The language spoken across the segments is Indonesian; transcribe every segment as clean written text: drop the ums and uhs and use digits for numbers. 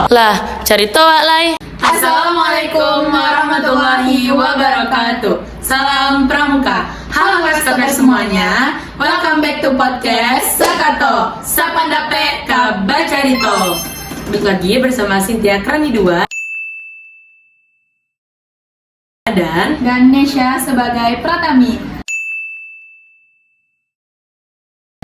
Lah, cari toa lai. Assalamualaikum warahmatullahi wabarakatuh. Salam Pramuka. Halo Westokers semuanya. Welcome back to podcast Sakato Sapandape Kabacarito. Balik lagi bersama Cynthia Krani 2 dan Nesha sebagai Pratami.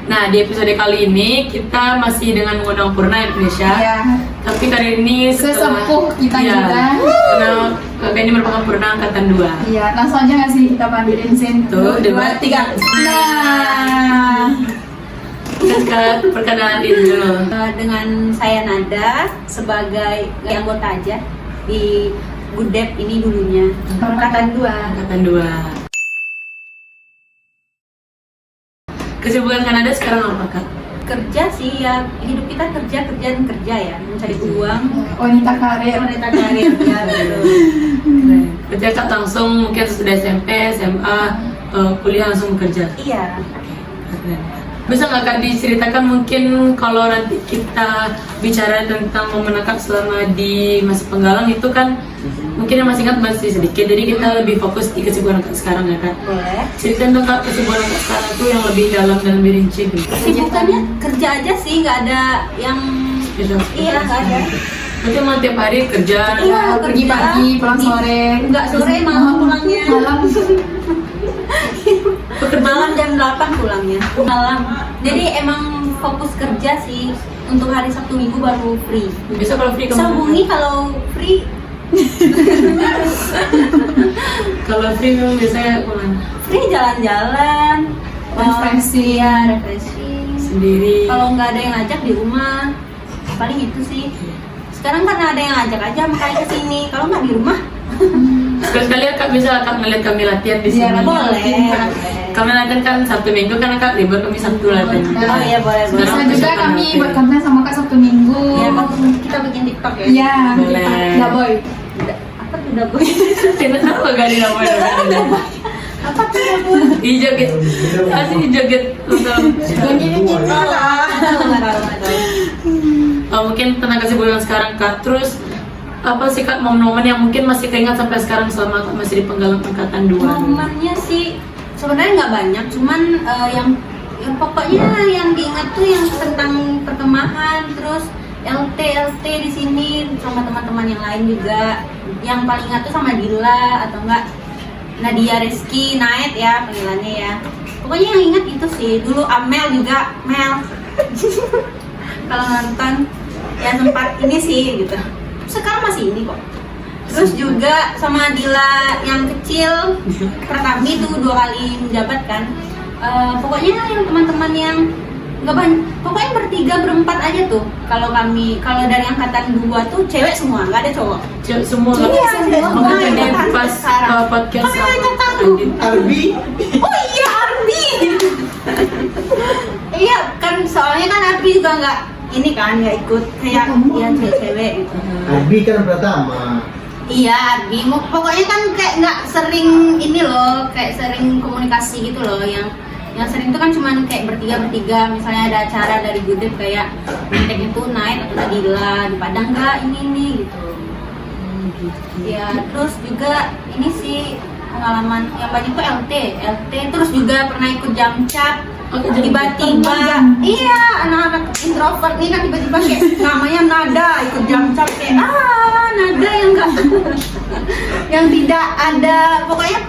Nah, di episode kali ini kita masih dengan mengundang Purna Indonesia. Ya. Tapi kali ini Sesepuh kita juga. Karena kakak ini merupakan Purna angkatan 2. Iya, langsung aja nggak sih kita panggilin Sin? Tuh, 2, 3. Nah, Kakak perkenalan diri dulu. Dengan saya Nada sebagai anggota aja di Gudep ini dulunya angkatan 2. Angkatan 2. Kesibukan Kanada sekarang apa, Kak? Kerja sih ya, hidup kita kerja ya, mencari uang, wanita karir. wanita karir ya betul. Kerja Kak langsung mungkin sudah SMP, SMA, kuliah langsung bekerja. Iya. Keren. Bisa nggak Kak diceritakan mungkin kalau nanti kita bicara tentang momen Kak selama di masa penggalang itu kan mungkin yang masih ingat masih sedikit, jadi kita lebih fokus di kesibukan Kak sekarang ya Kak. Boleh. Ceritain dong Kak kesibukan Kak sekarang itu yang lebih dalam dan lebih rinci gitu. Kesibukannya kerja aja sih, nggak ada yang iya nggak ada. Berarti emang tiap hari kerja. Iya, Pergi kerja. pagi, pulang sore. Nggak sore, malam pulangnya. Malam. Malam jam 8 pulangnya. Malam. Jadi emang fokus kerja sih. Untuk hari Sabtu Minggu baru free. Bisa kalau free Bisa kemana? hubungi kalau free. Kalau free memang biasanya kemana? Free jalan-jalan. Refreshing. Iya, refreshing. Sendiri. Kalau nggak ada yang ngajak di rumah, paling itu sih. Sekarang karena ada yang ngajak aja makanya kesini. Kalau nggak di rumah, Sekali-sekali Kak bisa Kak ngeliat kami latihan di sini. Iya, boleh. Kami latihan kan Sabtu Minggu kan Kak libur, kami Sabtu latihan. Oh iya boleh boleh. Bisa Sekarang juga besok kami kan buat konten sama Kak Sabtu Minggu. Ya, kita bikin TikTok ya. Iya. Boleh. Nggak boy. Apa tuh udah boy? Kenapa gak di namanya? Apa tuh udah boy? Ih joget, kasih joget untuk. Yang ini kita lah. Mungkin tentang kesibukan sekarang Kak. Terus apa sih Kak momen-momen yang mungkin masih keingat sampai sekarang selama Kak masih di penggalang angkatan 2? Momennya sih sebenarnya nggak banyak, cuman yang pokoknya yang diingat tuh yang tentang perkemahan, terus LT di sini sama teman-teman yang lain juga. Yang paling ingat tuh sama Dila atau enggak Nadia Rizky Naet ya panggilannya ya. Pokoknya yang ingat itu sih. Dulu Amel juga Mel. Kalau nonton ya sempat ini sih gitu. Sekarang masih ini kok. Terus juga sama Dila yang kecil, Pratami itu 2 kali menjabat kan. Pokoknya yang teman-teman yang nggak banyak, pokoknya bertiga berempat aja tuh. Kalau dari angkatan 2 tuh cewek semua, nggak ada cowok. Cewek semua Kak. Iya, semua. Makanya tadi Angkatan pas sekarang. podcast Kami sama banyak tahu. Andin. Arbi, Oh iya Arbi. Iya kan soalnya kan Arbi juga nggak ini kan nggak ikut kayak ya cewek-cewek gitu. Arbi kan pertama. Iya Arbi, pokoknya kan kayak nggak sering ini loh, kayak sering komunikasi gitu loh. Yang sering itu kan cuma kayak bertiga, misalnya ada acara dari Gudep kayak Mintek itu naik atau Nadila di Padang nggak ini gitu. Ya terus juga ini sih pengalaman yang banyak tuh LT terus juga pernah ikut jamcap. Tiba-tiba iya anak-anak introvert nih kan tiba-tiba kayak namanya Nada ikut jamcap kayak Nada yang enggak yang tidak ada pokoknya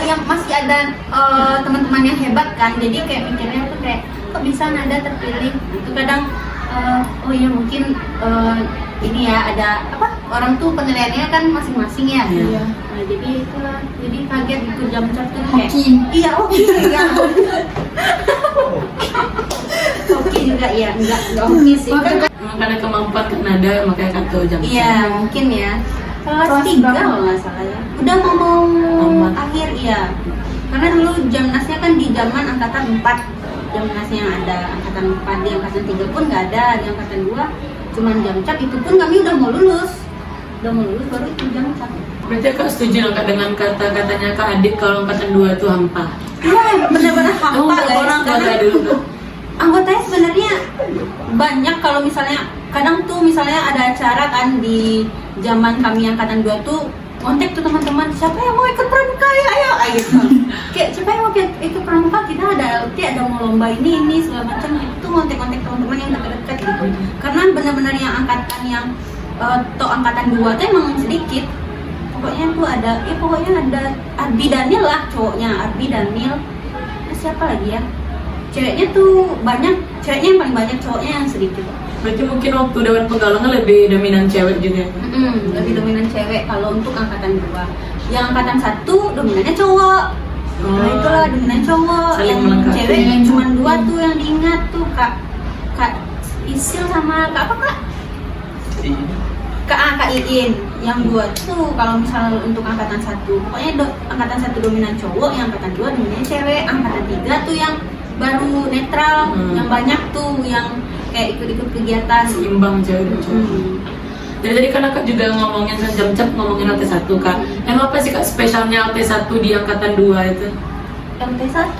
yang masih ada teman-teman yang hebat kan, jadi kayak mikirnya tuh kayak kok bisa Nada terpilih itu kadang oh ya mungkin ini ya ada apa orang tuh penilaiannya kan masing-masing ya. Iya. Nah, jadi itulah jadi kaget ikut jamcap tuh kayak Hoki. iya oke ya oke juga ya enggak oke sih kan Emang karena kemampuan Kak Nada makanya Kak tahu jam. iya mungkin ya kelas Kelas 3 berapa? kalau nggak salah ya udah mau Tamat. akhir iya karena dulu jamnasnya kan di zaman angkatan 4 jamnasnya yang ada angkatan 4 di angkatan 3 pun nggak ada di angkatan 2 cuman jamcap itu pun kami udah mau lulus baru itu jamcap. Berarti Kak setuju dong Kak dengan kata-katanya Kak Adit kalau angkatan 2 itu hampa. Iya benar-benar hampa Emang guys orang karena nggak dulu Kak? anggotanya sebenarnya banyak kalau misalnya kadang tuh misalnya ada acara kan di zaman kami angkatan 2 tuh kontak tuh teman-teman, siapa yang mau ikut pramuka ya, ayo kayak gitu. Kayak siapa yang mau ikut pramuka, kita ada LT, ada mau lomba ini segala macam. Itu kontak-kontak teman-teman yang dekat-dekat gitu. Karena benar-benar yang angkatan yang angkatan 2 tuh emang sedikit. Pokoknya tuh ada Arbi Daniel lah cowoknya, Arbi Daniel. Siapa lagi ya? Ceweknya tuh banyak, ceweknya yang paling banyak, cowoknya yang sedikit. Berarti mungkin waktu Dewan Pegalangan lebih dominan cewek juga. Lebih dominan cewek kalau untuk angkatan 2. Yang angkatan 1 dominannya cowok. Nah itulah dominan cowok. Saling Yang melengkapi. cewek cuma 2 tuh yang diingat tuh Kak Isil sama Kak apa Kak? Kak Iin. Yang 2 tuh kalau misalnya untuk angkatan 1 pokoknya angkatan 1 dominan cowok, yang angkatan 2 dominan cewek, angkatan 3 tuh yang baru netral, yang banyak tuh yang kayak ikut-ikut kegiatan. Seimbang cewek dan cowok. Jadi tadi kan Kak juga ngomongin jam-jam ngomongin LT1 Kak. Emang apa sih Kak spesialnya LT1 di angkatan 2 itu? LT1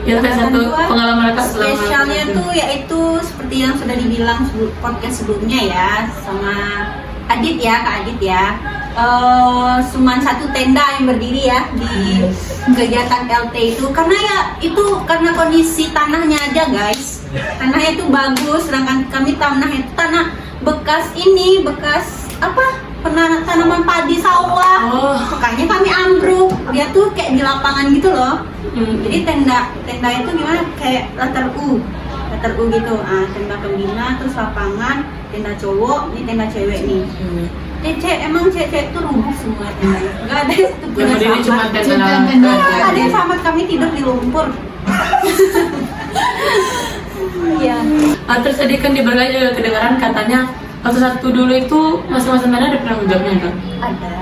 LT1 pengalaman Kak selama spesialnya tuh yaitu seperti yang sudah dibilang podcast sebelumnya ya sama Adit ya, Kak Adit ya. Cuman satu tenda yang berdiri ya di kegiatan LT itu, karena ya itu karena kondisi tanahnya aja guys, tanahnya itu bagus, sedangkan kami tanahnya itu tanah bekas apa tanaman padi sawah, makanya kami ambruk, dia tuh kayak di lapangan gitu loh. Jadi tenda itu gimana kayak latar U gitu, tenda pembina, terus lapangan, tenda cowok, ini tenda cewek nih. Emang cewek itu rubuh semua tendanya, nggak ada yang satu pun Yang yang cuma sama. tenda. Ada yang sama, kami tidur di lumpur. Iya. Terus tadi kan di Berlai juga kedengaran katanya LT1 dulu itu masing-masing tenda ada penanggung jawabnya kan? Ada.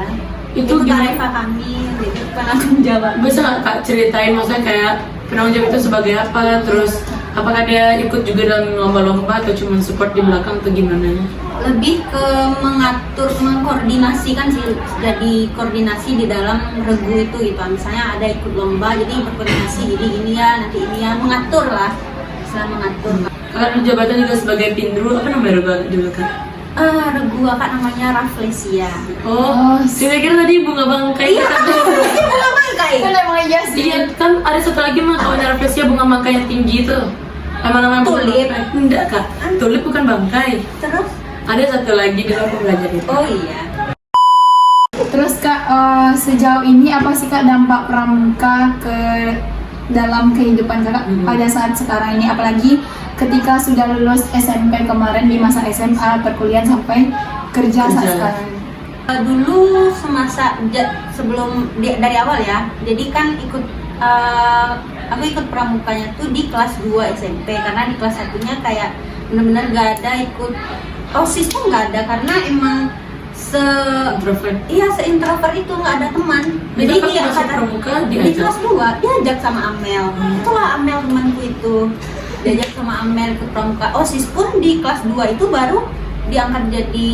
Itu Kak gimana? Reva kami, itu penanggung jawab. Bisa nggak Kak ceritain maksudnya kayak penanggung jawab itu sebagai apa? Terus apakah dia ikut juga dalam lomba-lomba atau cuma support di belakang atau gimana? Lebih ke mengatur, mengkoordinasikan sih, jadi koordinasi di dalam regu itu gitu. Misalnya ada ikut lomba, jadi berkoordinasi, jadi ini ya, nanti ini ya, mengatur lah, bisa mengatur. Kakak jabatan juga sebagai pindru, apa namanya regu juga Kak? Regu Kak namanya Rafflesia. Oh, saya kira tadi bunga bangkai. Iya, bunga bangkai. Kan emang iya sih. Iya, kan ada satu lagi mah kawannya Rafflesia bunga bangkai yang tinggi itu. Emang namanya bunga Tulip. bangkai? Enggak Kak, tulip bukan bangkai. Terus? Ada satu lagi di aku belajar itu. Oh iya. Terus Kak, sejauh ini apa sih Kak dampak pramuka ke dalam kehidupan Kakak pada saat sekarang ini, apalagi ketika sudah lulus SMP kemarin di masa SMA, perkuliahan sampai kerja saat sekarang? Dulu semasa sebelum dari awal ya, jadi kan aku ikut pramukanya tuh di kelas 2 SMP, karena di kelas 1-nya kayak bener-bener gak ada ikut OSIS tuh nggak ada, karena emang Introvert. se-introvert itu nggak ada teman. Jadi Kakak di masuk pramuka di diajak? kelas 2 diajak sama Amel. Itulah Amel temanku itu. Diajak sama Amel ke pramuka. OSIS pun di kelas 2 itu baru diangkat jadi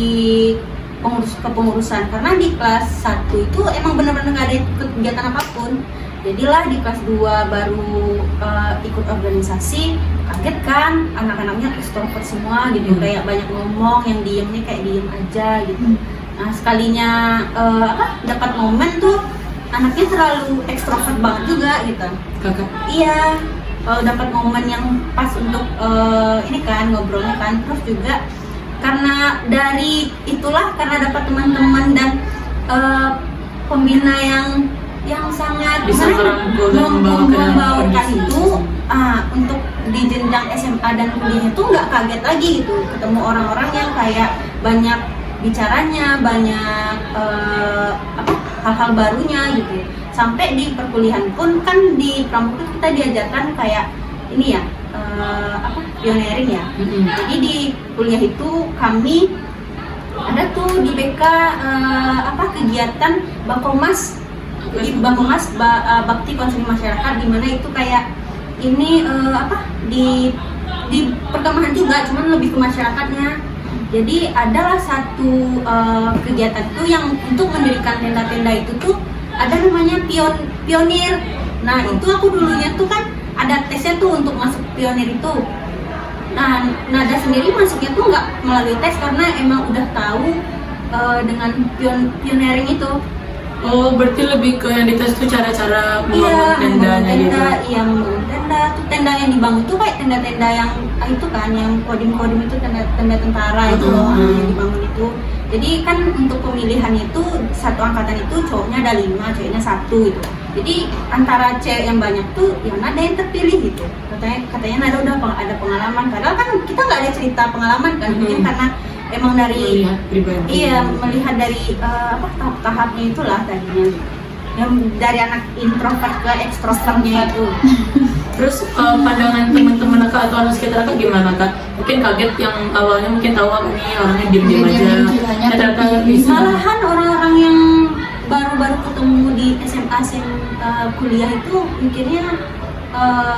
kepengurusan, karena di kelas 1 itu emang benar-benar nggak ada kegiatan apapun. Jadilah di kelas 2 baru ikut organisasi, kaget kan, anak-anaknya ekstrovert semua gitu, kayak banyak ngomong, yang diem nih kayak diem aja gitu. Nah sekalinya dapat momen tuh anaknya terlalu ekstrovert banget juga gitu. Kakak. Iya, dapat momen yang pas untuk ini kan ngobrolnya kan, terus juga karena dari itulah, karena dapat teman-teman dan pembina yang sangat Bisa merangkul dan membawakan itu untuk di jenjang SMA dan kuliah itu nggak kaget lagi gitu, ketemu orang-orang yang kayak banyak bicaranya, banyak hal-hal barunya gitu. Sampai di perkuliahan pun kan di pramuka kita diajarkan kayak ini ya, pioneering ya. Jadi di kuliah itu kami ada tuh di BK kegiatan Bakomas. Jadi Bakomas Bakti Konsumsi Masyarakat, di mana itu kayak ini di perkemahan juga, cuman lebih ke masyarakatnya. Jadi adalah satu kegiatan itu yang untuk mendirikan tenda-tenda itu tuh ada namanya pionir. Nah itu aku dulunya tuh kan ada tesnya tuh untuk masuk pionir itu. Nah, Nada sendiri masuknya tuh nggak melalui tes karena emang udah tahu dengan pioneering itu. Oh, berarti lebih ke yang dites tuh cara-cara membangun tendanya gitu. Iya, membangun tenda. Tuh tenda yang dibangun tuh kayak tenda-tenda yang itu kan, yang kodim-kodim itu tenda tentara itu loh yang dibangun itu. Jadi kan untuk pemilihan itu satu angkatan itu cowoknya ada 5, ceweknya 1 gitu. Jadi antara cewek yang banyak tuh yang ada yang terpilih gitu. Katanya Nada udah ada pengalaman. Padahal kan kita nggak ada cerita pengalaman kan, mungkin karena emang dari melihat pribadi. iya melihat dari tahap-tahapnya itulah tadinya yang dari anak introvert ke ekstrovertnya itu. Terus pandangan teman-teman Kak atau anak sekitar Kak gimana Kak? Mungkin kaget yang awalnya mungkin tahu aku nih orangnya diem-diem aja. Ternyata bisa. Malahan orang-orang yang baru-baru ketemu di SMA kuliah itu mikirnya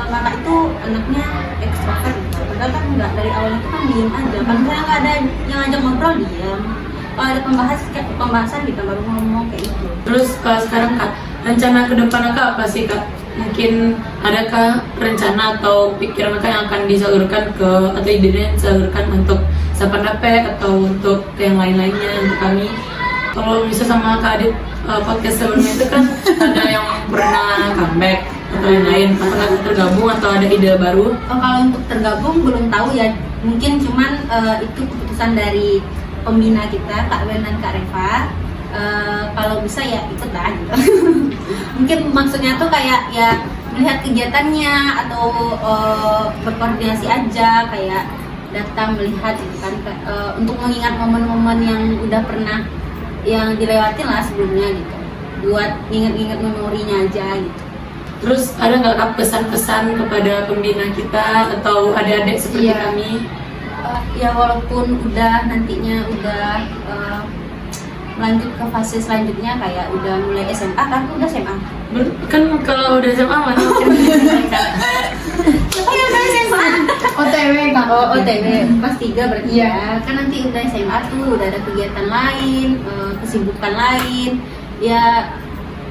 Kakak itu anaknya ekstrovert. Padahal kan enggak, dari awal itu kan diem aja. Kan saya nggak ada yang ngajak ngobrol diam. Kalau ada pembahasan kita baru ngomong kayak gitu. Terus sekarang Kak, rencana ke depan Kak apa sih Kak? Mungkin adakah rencana atau pikiran Kak yang akan disalurkan ke atau idenya disalurkan untuk Saparnape atau untuk yang lain-lainnya untuk kami? Kalau bisa sama Kak Adit podcast sebelumnya itu kan ada yang pernah comeback atau yang lain, apakah tergabung atau ada ide baru? Kalau untuk tergabung belum tahu ya, mungkin cuman itu keputusan dari pembina kita Kak Ben dan Kak Reva. Kalau bisa ya ikut lah gitu. Mungkin maksudnya tuh kayak ya melihat kegiatannya atau berkoordinasi aja, kayak datang melihat gitu kan, untuk mengingat momen-momen yang udah pernah yang dilewatin lah sebelumnya gitu, buat inget-inget memorinya aja gitu. Terus ada nggak Kak pesan-pesan kepada pembina kita atau adik-adik seperti kami? Ya walaupun udah nantinya udah melanjut ke fase selanjutnya kayak udah mulai SMA kan, udah SMA Kan kalau udah SMA mana mungkin siapa yang udah SMA? OTW Kak. Oh OTW kelas 3 berarti Iya. ya. Kan nanti udah SMA tuh udah ada kegiatan lain, kesibukan lain ya,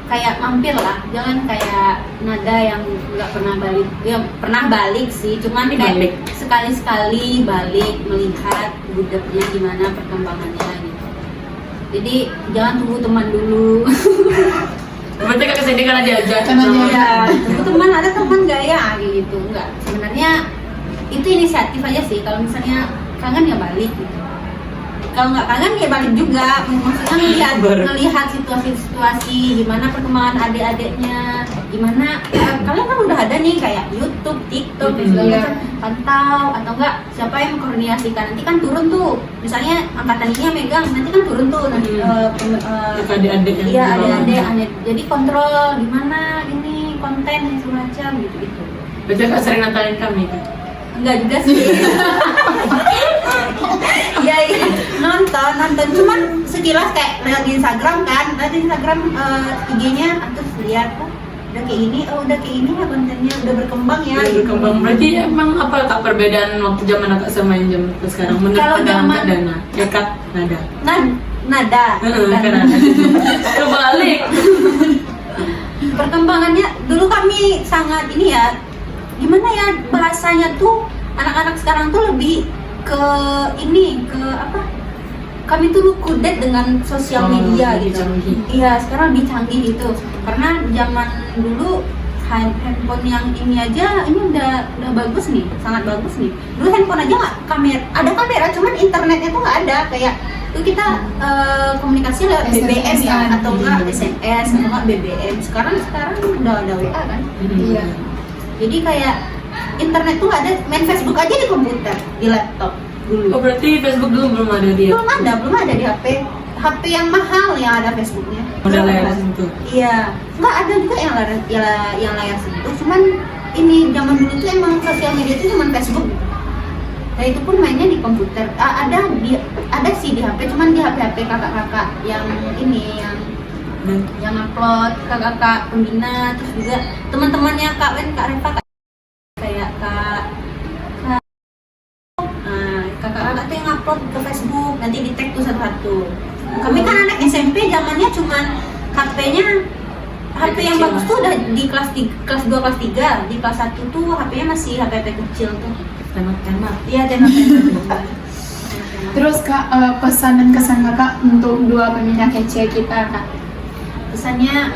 kayak mampir lah, jangan kayak Nada yang nggak pernah balik. Ya pernah balik sih, cuman kayak sekali-sekali balik melihat budaknya gimana perkembangannya gitu. Jadi jangan tunggu teman dulu. berarti Kak kesini karena diajak Karena sama- diajak. Ya, tunggu teman, ada teman nggak ya gitu. Enggak, sebenarnya itu inisiatif aja sih. Kalau misalnya kangen ya balik gitu. Kalau nggak kangen ya balik juga. Maksudnya ngelihat situasi-situasi gimana perkembangan adik-adiknya, gimana kalian kan udah ada nih kayak YouTube, TikTok dan segala Iya. macam, pantau atau enggak siapa yang mengkoordinasikan, nanti kan turun tuh misalnya angkatan ini yang megang, nanti kan turun tuh nanti adik-adik yang iya di bawah. adik-adik, jadi kontrol gimana ini konten dan semacam gitu. Berarti Kak sering natalin kami Kak? Enggak juga sih. Iya, nonton cuman sekilas kayak lewat di Instagram kan, lewat di Instagram IG-nya terus lihat kok udah kayak ini, udah kayak ini ya kontennya, udah berkembang ya. Udah berkembang. Berarti emang apa Kak perbedaan waktu zaman Kak sama yang zaman sekarang menurut Kalau pandangan zaman- Kak Dana? Ya Kak Nada. Nada. Kan Nada. Kebalik. Perkembangannya dulu kami sangat ini ya, gimana ya bahasanya tuh, anak-anak sekarang tuh lebih ke ini, ke apa, kami tuh kudet dengan sosial media lebih gitu. canggih. Iya, sekarang lebih canggih gitu. Karena zaman dulu handphone yang ini aja ini udah bagus nih, sangat bagus nih. Dulu handphone aja nggak ada kamera, cuman internetnya tuh nggak ada. Kayak tuh kita komunikasi lewat BBM ya, atau enggak SMS atau enggak BBM. Sekarang udah ada WA kan. Iya. Jadi kayak internet tuh nggak ada, main Facebook aja di komputer, di laptop dulu. Oh berarti Facebook dulu belum ada dia? Belum ada di HP yang mahal yang ada Facebooknya. Udah layar sentuh. Iya, nggak ada juga yang layar sentuh. Cuman ini zaman dulu tuh emang sosial media itu cuma Facebook. Nah itu pun mainnya di komputer. Ada sih di HP, cuman di HP kakak-kakak yang ini yang upload, kakak-kakak pembina, terus juga teman-temannya Kak Ben, Kak Reva, kayak kakak-kakak tuh yang upload ke Facebook, nanti di tag tuh satu-satu. Kami kan anak SMP, zamannya cuman HP yang bagus tuh udah di kelas 2, kelas 3, di kelas 1 tuh HP-nya masih HP kecil tuh. Tembak-tembak. Iya, tembak-tembak. Terus kak, pesan dan kesan kakak untuk dua peminat kece kita kak. Pesannya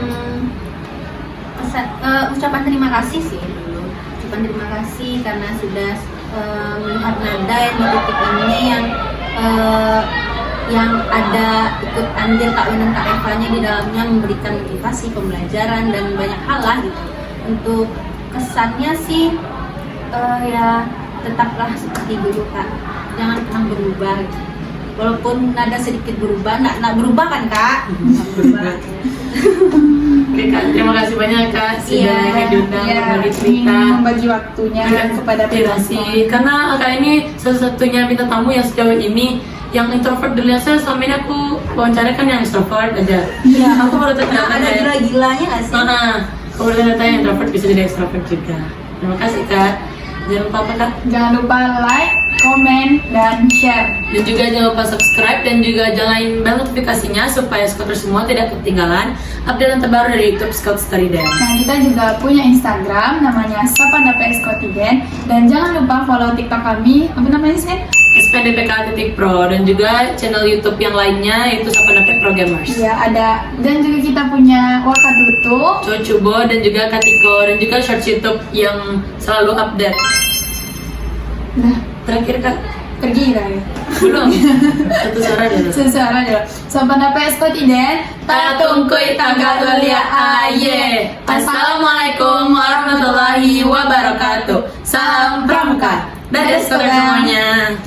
ucapan terima kasih sih dulu. Ucapan terima kasih karena sudah melihat nada yang di titik ini yang ada ikut andil Kak Win dan Kak Evanya di dalamnya, memberikan motivasi, pembelajaran dan banyak hal lah gitu. Untuk kesannya sih ya tetaplah seperti dulu Kak, jangan pernah berubah gitu. Walaupun nada sedikit berubah, nak berubah kan Kak? Berubah. Oke Kak, terima kasih banyak Kak sudah Iya, diundang Ya, berbagi cerita. membagi waktunya kepada inspirasi. penonton. Karena Kak ini satu-satunya bintang tamu yang sejauh ini yang introvert. Dulu saya selama ini aku wawancara kan yang extrovert aja. Iya. Aku baru Nah, ternyata ada gila-gilanya nggak sih? aku baru ternyata yang introvert bisa jadi extrovert juga. Terima kasih Kak. Jangan lupa apa Kak? Jangan lupa like, komen, dan share. Dan juga jangan lupa subscribe dan juga nyalain bel notifikasinya supaya Scouter semua tidak ketinggalan update terbaru dari YouTube Scout Story Dan. Nah, kita juga punya Instagram namanya @sapandapskotiden, dan jangan lupa follow TikTok kami. Apa namanya sih? spdpk.pro dan juga channel YouTube yang lainnya yaitu Sapandapek Pro Gamers. Iya, ada. Dan juga kita punya Wakadutu. Cocubo dan juga Katiko dan juga short YouTube yang selalu update. Nah, Terakhir Kak, pergi lah ya. belum satu suara dulu. Sesuara dulu. Sapandapskotiden. Tatungkui tanggal kuliah aye. Assalamualaikum warahmatullahi wabarakatuh. Salam pramuka. Dadah semuanya.